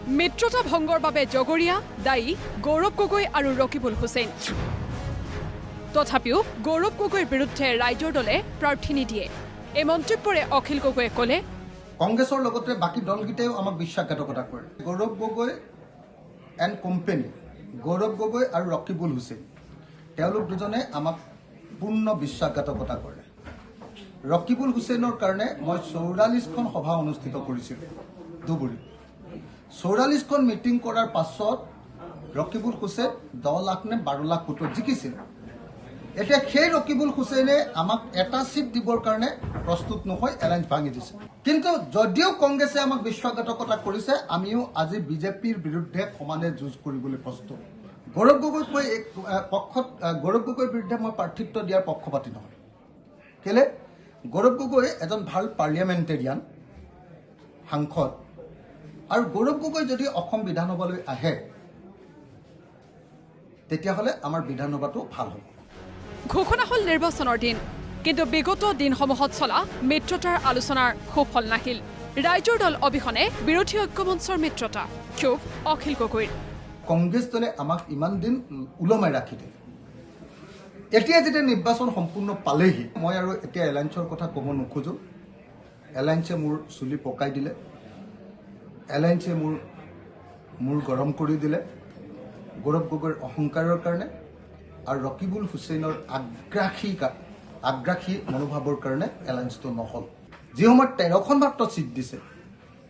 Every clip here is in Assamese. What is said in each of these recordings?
মিত্ৰতা ভংগৰ বাবে জগৰীয়া দায়ী গৌৰৱ গগৈ আৰু ৰকিবুল হুছেইন। তথাপিও গৌৰৱ গগৈৰ বিৰুদ্ধে ৰাইজৰ দলে প্ৰাৰ্থী নিদিয়ে। এই মন্তব্যৰে অখিল গগৈয়ে ক'লে, কংগ্ৰেছৰ লগতে বাকী দলকেইটাইও আমাক বিশ্বাসঘাতকতা কৰে। গৌৰৱ গগৈ এণ্ড কোম্পেনী, গৌৰৱ গগৈ আৰু ৰকিবুল হুছেইন, তেওঁলোক দুজনে আমাক পূৰ্ণ বিশ্বাসঘাতকতা কৰে। ৰকিবুল হুছেইনৰ কাৰণে মই 44খন সভা অনুষ্ঠিত কৰিছিলোঁ ধুবুৰীত। 44খন মিটিং কৰাৰ পাছত ৰকিবুল হুছেইন 10 লাখ নে 12 লাখ ভোটত জিকিছিল। এতিয়া সেই ৰকিবুল হুছেইনে আমাক এটা চিট দিবৰ কাৰণে প্ৰস্তুত নহয়, এলায়েন্স ভাঙি দিছে। কিন্তু যদিও কংগ্ৰেছে আমাক বিশ্বাসঘাতকতা কৰিছে, আমিও আজি বিজেপিৰ বিৰুদ্ধে সমানে যুঁজ কৰিবলৈ প্ৰস্তুত। গৌৰৱ গগৈক মই গৌৰৱ গগৈৰ বিৰুদ্ধে মই প্ৰাৰ্থিত্ব দিয়াৰ পক্ষপাতি নহয়। কেলে? গৌৰৱ গগৈ এজন ভাল পাৰ্লিয়ামেণ্টেৰিয়ান সাংসদ, আৰু গৌৰৱ গগৈ যদি অসম বিধানসভালৈ আহে তেতিয়াহ'লে আমাৰ বিধানসভাটো ভাল হ'ব। ঘোষণা হ'ল নিৰ্বাচনৰ দিন, কিন্তু বিগত দিনসমূহত চলা মিত্ৰতাৰ আলোচনাৰ সুফল নাহিল। ৰাইজৰ দল অবিহনে বিৰোধী ঐক্যমঞ্চৰ মিত্ৰতা, ক্ষোভ অখিল গগৈৰ। কংগ্ৰেছ দলে আমাক ইমান দিন ওলমাই ৰাখি দিলে। এতিয়া যেতিয়া নিৰ্বাচন সম্পূৰ্ণ পালেহি, মই আৰু এতিয়া এলায়েন্সৰ কথা ক'ব নোখোজোঁ। এলায়েন্সে মোৰ চুলি পকাই দিলে, এলায়েন্সে মোৰ গৰম কৰি দিলে গৌৰৱ গগৈৰ অহংকাৰৰ কাৰণে আৰু ৰকিবুল হুছেইনৰ আগ্ৰাসী মনোভাৱৰ কাৰণে এলায়েন্সটো নহ'ল। যি সময়ত 13খন মাত্ৰ ছিট দিছে,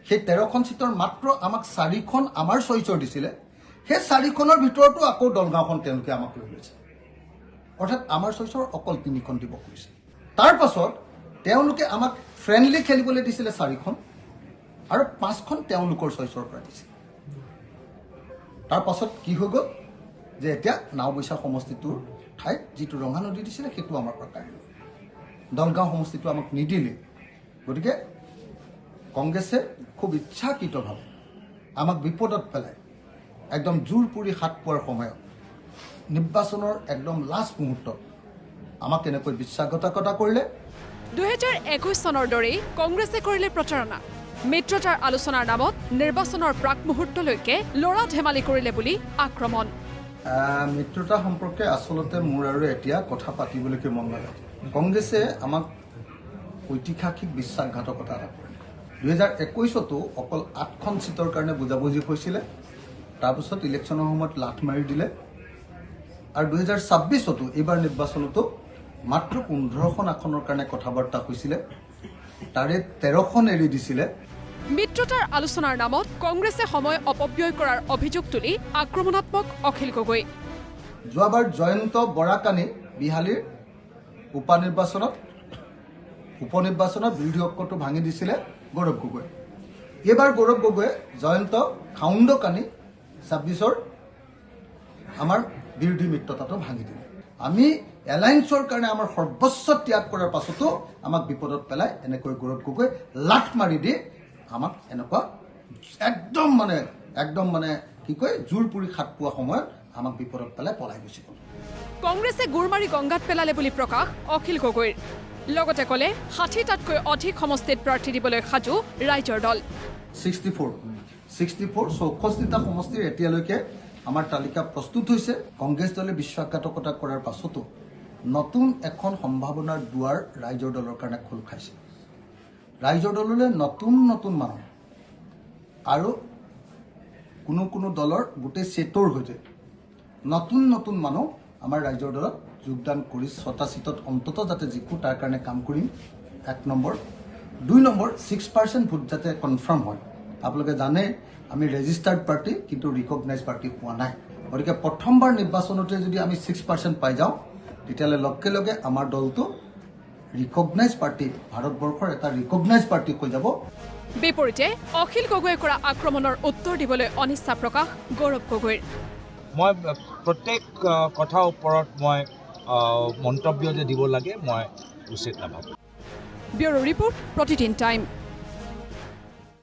সেই 13খন ছিটৰ মাত্ৰ আমাক 4খন আমাৰ চইচৰ দিছিলে। সেই 4খনৰ ভিতৰতো আকৌ দলগাঁওখন তেওঁলোকে আমাক লৈ লৈছে। অৰ্থাৎ আমাৰ চইচৰ অকল 3খন দিব খুজিছে। তাৰ পাছত তেওঁলোকে আমাক ফ্ৰেণ্ডলি খেলিবলৈ দিছিলে 4খন, আৰু 5খন তেওঁলোকৰ চইচৰ পৰা দিছে। তাৰ পাছত কি হৈ গ'ল যে এতিয়া নাওবৈচা সমষ্টিটোৰ ঠাইত যিটো ৰঙা নদী দিছিলে সেইটো আমাৰ পৰা কাঢ়ি ল'লে। দলগাঁও সমষ্টিটো আমাক নিদিলে। গতিকে কংগ্ৰেছে খুব ইচ্ছাকৃতভাৱে আমাক বিপদত পেলাই একদম জোৰ পুৰি হাত পোৱাৰ সময়ত, নিৰ্বাচনৰ একদম লাষ্ট মুহূৰ্তত আমাক এনেকৈ বিশ্বাসঘাতকতা কৰিলে। 2021 চনৰ দৰেই কংগ্ৰেছে কৰিলে প্ৰচাৰণা। মিত্ৰতাৰ আলোচনাৰ নামত নিৰ্বাচনৰ প্ৰাক মুহূৰ্তলৈকে লৰা ধেমালি কৰিলে বুলি আক্ৰমণ। মিত্ৰতা সম্পৰ্কে আচলতে মোৰ আৰু এতিয়া কথা পাতিবলৈকে মন নাযায়। কংগ্ৰেছে আমাক ঐতিহাসিক বিশ্বাসঘাতকতা এটা কৰিলে। 2021তো অকল 8খন ছিটৰ কাৰণে বুজাবুজি হৈছিলে, তাৰপিছত ইলেকশ্যনৰ সময়ত লাঠ মাৰি দিলে। আৰু 2026তো এইবাৰ নিৰ্বাচনতো মাত্ৰ 15খন আসনৰ কাৰণে কথা বাৰ্তা হৈছিলে, তাৰে 13খন এৰি দিছিলে। মিত্ৰতাৰ আলোচনাৰ নামত কংগ্ৰেছে সময় অপব্যয় কৰাৰ অভিযোগ তুলি আক্ৰমণাত্মক অখিল গগৈ। যোৱাবাৰ জয়ন্ত বৰাকানি বিহালীৰ উপনিৰ্বাচনত বিৰোধী ঐক্যটো ভাঙি দিছিলে গৌৰৱ গগৈ। এইবাৰ গৌৰৱ গগৈয়ে জয়ন্ত খাউণ্ডকানি 26ৰ আমাৰ বিৰোধী মিত্ৰতাটো ভাঙি দিলে। আমি এলায়েন্সৰ কাৰণে আমাৰ সৰ্বোচ্চ ত্যাগ কৰাৰ পাছতো আমাক বিপদত পেলাই এনেকৈ গৌৰৱ গগৈ লাঠ মাৰি দি আমাক এনেকুৱা একদম মানে কি কয় জোৰ পুৰি খাট পোৱা সময়ত আমাক বিপদত পেলাই পলাই গুচি গ'ল। কংগ্ৰেছে গোৰ মাৰি গংগাত পেলালে বুলি প্ৰকাশ অখিল গগৈৰ। লগতে ক'লে 60টাতকৈ অধিক সমষ্টিত প্ৰাৰ্থী দিবলৈ সাজু ৰাইজৰ দল। 64টা সমষ্টিৰ এতিয়ালৈকে আমাৰ তালিকা প্ৰস্তুত হৈছে। কংগ্ৰেছ দলে বিশ্বাসঘাতকতা কৰাৰ পাছতো নতুন এখন সম্ভাৱনাৰ দুৱাৰ ৰাইজৰ দলৰ কাৰণে খোল খাইছে। ৰাইজৰ দললৈ নতুন মানুহ আৰু কোনো দলৰ গোটেই ছেটৰ সৈতে নতুন মানুহ আমাৰ ৰাইজৰ দলত যোগদান কৰি 6টা ছিটত অন্তত যাতে জিকো তাৰ কাৰণে কাম কৰিম। 1 নম্বৰ। 2 নম্বৰ, 6% ভোট যাতে কনফাৰ্ম হয়। আপোনালোকে জানে আমি ৰেজিষ্টাৰ্ড পাৰ্টি, কিন্তু ৰিকগনাইজ পাৰ্টি পোৱা নাই। গতিকে প্ৰথমবাৰ নিৰ্বাচনতে যদি আমি 6% পাই যাওঁ, তেতিয়াহ'লে লগে আমাৰ দলটো ৰিকগনাইজ পাৰ্টি, ভাৰতবৰ্ষৰ এটা ৰিকগনাইজ পাৰ্টি হৈ যাব। বিপৰীতে অখিল গগৈয়ে কৰা আক্ৰমণৰ উত্তৰ দিবলৈ অনিচ্ছা প্ৰকাশ গৌৰৱ গগৈৰ। মই প্ৰত্যেক কথাৰ ওপৰত মই মন্তব্য যে দিব লাগে মই উচিত নাভাবোঁ। ব্যুৰো ৰিপৰ্ট, প্ৰতিদিন টাইম।